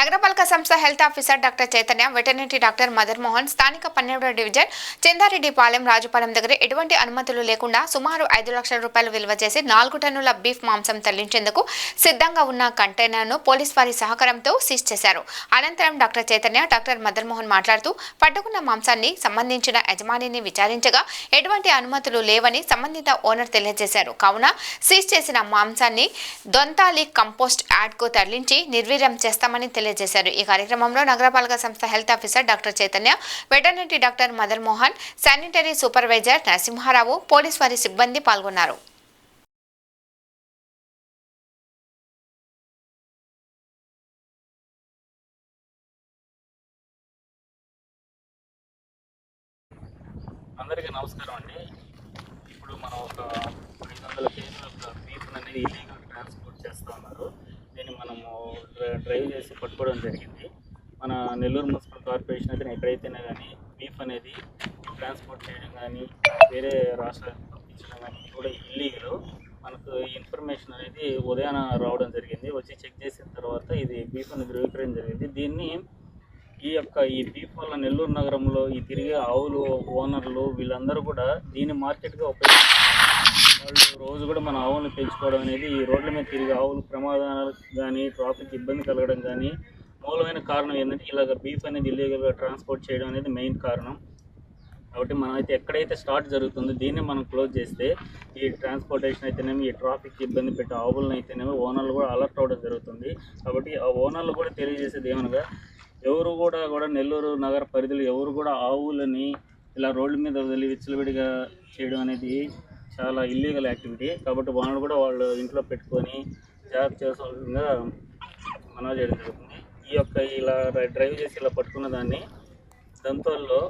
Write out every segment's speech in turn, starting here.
నగరపాలక సంస్థ health officer doctor Chaitanya, veterinary doctor Madan Mohan స్థానిక 12వ డివిజన్ చందారెడ్డిపాలెం రాజుపాలెం దగ్గర ఎటువంటి అనుమతులు లేకుండా సుమారు 5 లక్షల రూపాయలు విలువ చేసి 4 టన్నుల బీఫ్ మాంసం తరలించేందుకు సిద్ధంగా ఉన్న కంటైనర్ను పోలీస్ వారి సహకారంతో సీజ్ చేశారు. అనంతరం డాక్టర్ చైతన్య, డాక్టర్ మదర్ మోహన్ మాట్లాడుతూ పట్టుకున్న మాంసాన్ని సంబంధించిన యజమానిని విచారించగా ఎటువంటి అనుమతులు లేవని సంబంధిత ఓనర్ తెలియజేశారు. కావున సీజ్ చేసిన మాంసాన్ని దొంతాలి కంపోస్ట్ యార్డ్కు తరలించి నిర్వీర్యం చేస్తామని తెలియజేశారు. ఈ కార్యక్రమంలో నగరపాలక సంస్థ health officer doctor Chaitanya, veterinary doctor Madan Mohan, sanitary supervisor Narasimha Rao, police వారి సిబ్బంది పాల్గొన్నారు. అందరికీ నమస్కారం అండి. ఇప్పుడు మనం ఒక 500 కేజీల బీఫ్ అనేది ఇల్లీగల్ ట్రాన్స్పోర్ట్ చేస్తూ ఉన్నారు. దీన్ని మనము డ్రైవ్ చేసి పట్టుకోవడం జరిగింది. మన నెల్లూరు మున్సిపల్ కార్పొరేషన్ అయితే ఎక్కడైతేనే కానీ బీఫ్ అనేది ట్రాన్స్పోర్ట్ చేయడం కానీ వేరే రాష్ట్రాలకు పంపించడం కానీ కూడా ఇల్లీగల్. మనకు ఇన్ఫర్మేషన్ అనేది ఉదయాన రావడం జరిగింది. వచ్చి చెక్ చేసిన తర్వాత ఇది బీఫ్ అనేది ధృవీకరణ జరిగింది. దీన్ని ఈ బీఫ్ వల్ల నెల్లూరు నగరంలో ఈ తిరిగే ఆవులు ఓనర్లు వీళ్ళందరూ కూడా దీన్ని మార్కెట్గా వాళ్ళు రోజు కూడా మన ఆవులను పెంచుకోవడం అనేది ఈ రోడ్ల మీద తిరిగే ఆవులు ప్రమాదాలు కానీ ట్రాఫిక్ ఇబ్బంది కలగడం కానీ మూలమైన కారణం ఏంటంటే ఇలాగ బీఫ్ అనేది ఇల్లీగల్గా ట్రాన్స్పోర్ట్ చేయడం అనేది మెయిన్ కారణం. కాబట్టి మనం అయితే ఎక్కడైతే స్టార్ట్ జరుగుతుందో దీన్ని మనం క్లోజ్ చేస్తే ఈ ట్రాన్స్పోర్టేషన్ అయితేనేమి ఈ ట్రాఫిక్ ఇబ్బంది పెట్టే ఆవులను అయితేనేమి ఓనర్లు కూడా అలర్ట్ అవ్వడం జరుగుతుంది. కాబట్టి ఆ ఓనర్లు కూడా తెలియజేసేది ఏమనగా ఎవరు కూడా నెల్లూరు నగర పరిధిలో ఎవరు కూడా ఆవులని ఇలా రోడ్ల మీద వదిలి విచ్చలవిడిగా చేయడం అనేది చాలా ఇల్లీగల్ యాక్టివిటీ. కాబట్టి వాళ్ళు కూడా వాళ్ళు ఇంట్లో పెట్టుకొని జాగ్రత్త చేసుకోవాల్సిందిగా మనవి చేయడం జరుగుతుంది. ఇలా డ్రైవ్ చేసి ఇలా పట్టుకున్న దాన్ని దంతోల్లో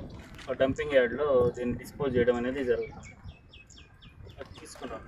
డంపింగ్ యార్డ్లో దీన్ని డిస్పోజ్ చేయడం అనేది జరుగుతుంది. తీసుకున్నాం.